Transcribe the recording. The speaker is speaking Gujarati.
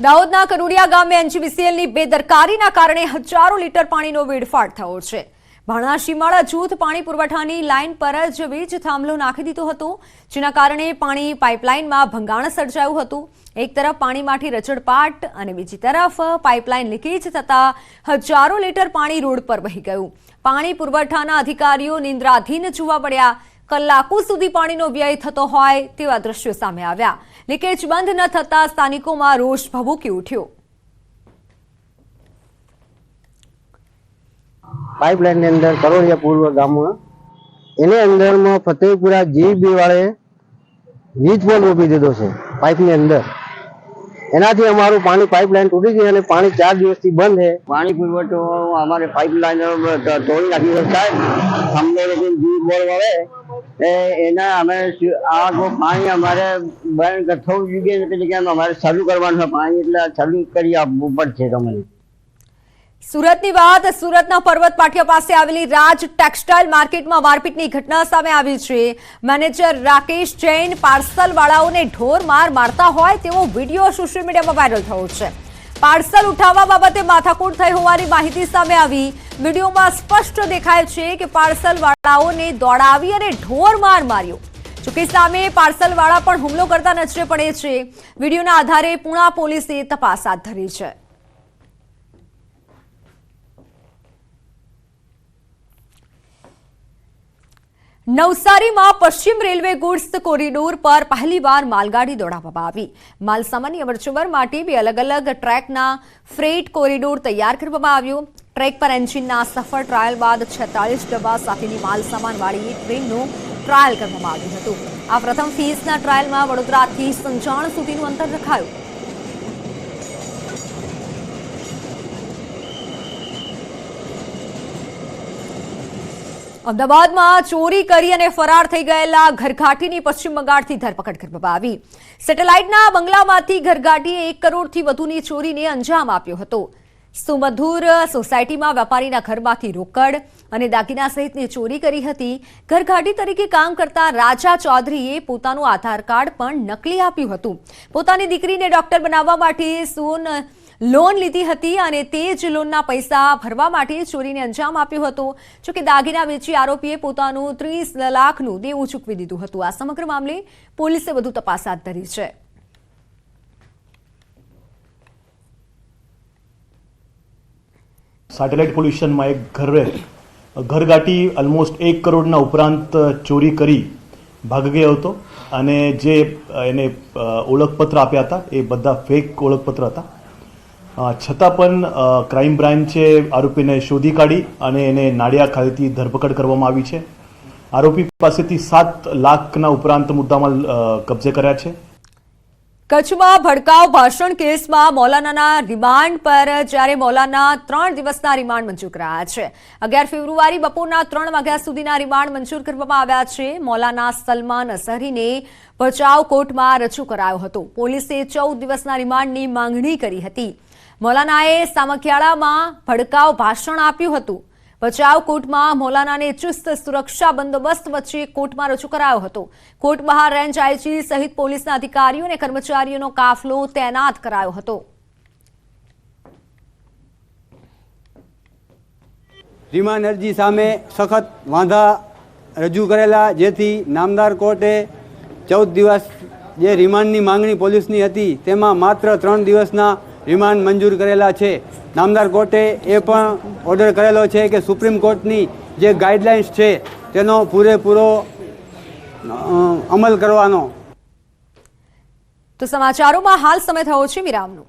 દાહોદના કનુડિયા ગામે એનજીવીસીએલની બેદરકારીના કારણે હજારો લીટર પાણીનો વેડફાટ થયો છે। ભાણા સીમાડા જૂથ પાણી પુરવઠાની લાઇન પર જ વીજ થાંભલો નાખી દીધો હતો, જેના કારણે પાણી પાઇપલાઇનમાં ભંગાણ સર્જાયું હતું। એક તરફ પાણીમાંથી રચડપાટ અને બીજી તરફ પાઇપલાઇન લીકેજ થતા હજારો લીટર પાણી રોડ પર વહી ગયું। પાણી પુરવઠાના અધિકારીઓ નિંદ્રાધીન જોવા મળ્યા। કલાકો સુધી પાણીનો વ્યય થતો હોય તેવા દ્રશ્યો સામે આવ્યા। લીકેજ બંધ ન થતા સ્થાનિકોમાં રોષ ભભૂકી ઉઠ્યો। पाइपलाइन ने अंदर करोड़िया पूर्व गाम में एने अंदर में फतेहपुरा जीबी वाले वीज पोल रोपी दीधो छे पाइप ने अंदर। एनाथी अमारू पानी पाइपलाइन तूटी गई अने पानी 4 दिवसथी बंद है। पानी पुरवठो अमारे पाइपलाइन तोड़ी नाखी साहेब हमने लेकिन जीबी बोल वाले एना हमें आ को पानी हमारे बंद थोड़ा जुगे એટલે કે અમારે ચાલુ કરવાનું છે પાણી એટલે ચાલુ કરી આપવું પડશે તમને। સુરતની વાત સુરતના પર્વત પાટિયા પાસે આવેલી રાજ ટેક્સટાઇલ માર્કેટમાં મારપીટની ઘટના સામે આવી છે। મેનેજર રાકેશ જૈન પાર્સલ વાળાઓને ઢોર માર મારતા હોય તેવો વિડીયો સોશિયલ મીડિયામાં વાયરલ થયો છે। પાર્સલ ઉઠાવવા બાબતે માથાકૂટ થઈ હોવાની માહિતી સામે આવી। વિડીયોમાં સ્પષ્ટ દેખાય છે કે પાર્સલ વાળાઓને દોડાવી અને ઢોર માર માર્યો। જોકે સામે પાર્સલ વાળા પણ હુમલો કરતા નજરે પડે છે। વિડીયોના આધારે પુણા પોલીસે તપાસ હાથ ધરી છે। नवसारी में पश्चिम रेलवे गुड्स कोरिडोर पर पहली बार मालगाड़ी दौड़ाववामां आवी। मालसामानी अवरजवर माटे बे अलग अलग ट्रेकना फ्रेट कोरिडोर तैयार करवामां आव्यो। ट्रेक पर एंजीनना सफल ट्रायल बाद 46 डब्बा साथेनी मालसामानवाળી ट्रेननो ट्रायल करवामां આવ્યું હતું। આ પ્રથમ ફેઝના ટ્રાયલમાં વડોદરાથી સંજાણ સુધીનું અંતર રખાયું। અમદાવાદમાં ચોરી કરી અને ફરાર થઈ ગયેલા ઘરઘાટીની પશ્ચિમ બંગાળથી ધરપકડ કરવામાં આવી। સેટેલાઇટના બંગલામાંથી ઘરઘાટીએ 1 કરોડથી વધુની ચોરીને અંજામ આપ્યો હતો। સુમધુર સોસાયટીમાં વેપારીના ઘરમાંથી રોકડ અને દાગીના સહિતની ચોરી કરી હતી। ઘરઘાટી તરીકે કામ કરતા રાજા ચૌધરીએ પોતાનું આધાર કાર્ડ પણ નકલી આપ્યું હતું। પોતાની દીકરીને ડોક્ટર બનાવવા માટે લોન લીધી હતી અને તે જ લોનના પૈસા ભરવા માટે ચોરીને અંજામ આપ્યો હતો। જોકે દાગીના વેચી આરોપીએ પોતાનું 30 લાખનું દેવું ચૂકવી દીધું હતું। આ સમગ્ર મામલે પોલીસે વધુ તપાસ હાથ ધરી છે। સેટેલાઇટ પોલ્યુશનમાં એક ઘરઘાટી ઓલમોસ્ટ 1 કરોડના ઉપરાંત ચોરી કરી ભાગી ગયો હતો અને જે એને ઓળખપત્ર આપ્યા હતા એ બધા ફેક ઓળખપત્ર હતા। છતાં પણ ક્રાઇમ બ્રાન્ચે આરોપીને શોધી કાઢી અને એને નાડિયા ખાતેથી ધરપકડ કરવામાં આવી છે। આરોપી પાસેથી 7 લાખના ઉપરાંત મુદ્દામાલ કબજે કર્યા છે। કચ્છમાં ભડકાઉ ભાષણ કેસમાં મૌલાનાના રિમાન્ડ પર જ્યારે મૌલાના 3 દિવસના રિમાન્ડ મંજૂર કરાયા છે। 11 ફેબ્રુઆરી બપોરના 3 વાગ્યા સુધીના રિમાન્ડ મંજૂર કરવામાં આવ્યા છે। મૌલાના સલમાન અઝહરીને ભચાઉ કોર્ટમાં રજૂ કરાયો હતો। પોલીસે 14 દિવસના રિમાન્ડની માંગણી કરી હતી। મૌલાનાએ સામખિયાળામાં ભડકાઉ ભાષણ આપ્યું હતું। ભચાઉ કોર્ટમાં મૌલાનાને ચુસ્ત સુરક્ષા બંદોબસ્ત વચ્ચે કોર્ટમાં રજૂ કરાયો હતો। કોર્ટ બહાર રેન્જ આઈજી સહિત પોલીસના અધિકારીઓ અને કર્મચારીઓનો કાફલો તૈનાત કરાયો હતો। રિમાન્ડ અરજી સામે સખત વાંધા રજૂ કરેલા, જેથી નામદાર કોર્ટે 14 દિવસ જે રિમાન્ડની માંગણી પોલીસની હતી તેમાં માત્ર 3 દિવસના રિમાન્ડ મંજૂર કરેલા છે। નામદાર કોર્ટે એ પણ ઓર્ડર કરેલો છે કે સુપ્રીમ કોર્ટની જે ગાઈડલાઇન્સ છે તેનો પૂરેપૂરો અમલ કરવાનો। તો સમાચારોમાં હાલ સમય થયો છે વિરામનો।